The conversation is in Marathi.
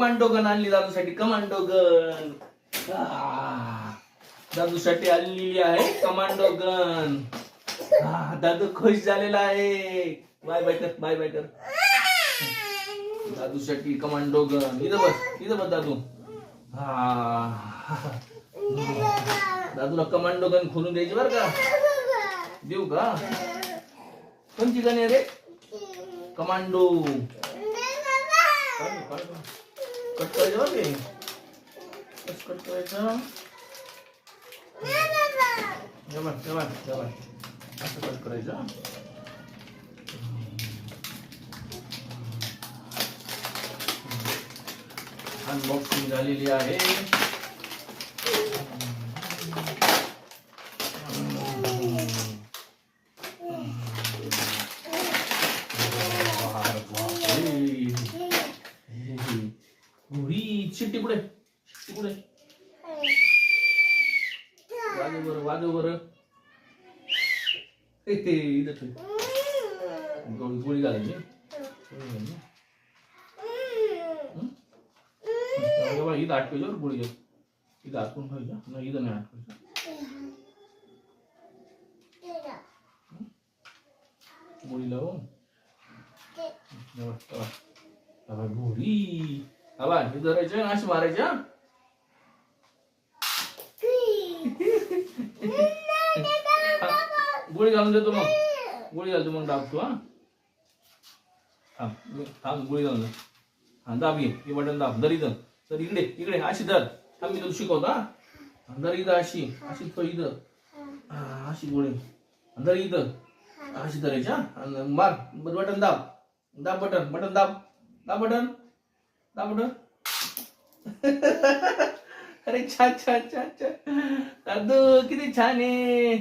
कमांडो गन आणली दादूसाठी, कमांडो गन. दादूसाठी आणलेली आहे कमांडो गन. दादू खुश झालेला आहे. बाय बाय कर, बाय बाय कर. दादूसाठी कमांडो गन. इथं बस दादू. दादूला कमांडो गन खोलून द्यायची बरं का. देऊ का? कोणची गन आहे रे? कमांडो. कट करायचं बरं ते. कसं कट करायचं? असं कट करायचं. अनबॉक्सिंग झालेली आहे. शिट्टी कुठे? वाजव बरं. गोळी घालायची. इथं आटकायचं गोळी. इथं आटकून ठेवायचं. नाही इथं नाही आटकायचं. गोळी लावून गोळी आबा हे धरायचं आणि अशी मारायच्या. गोळी घालून देतो मग. गोळी घालतो मग दाबतो. थांब गोळी घालून. दाब हे बटन दाब. दर इथं. तर इकडे अशी धर. थांब मी तुला शिकवतो. दर इथं अशी तो इथं. अशी गोळी दर इथं अशी धरायच्या. मार बटन दाब बटन दाब बटन. अरे छान दादू किती छान आहे.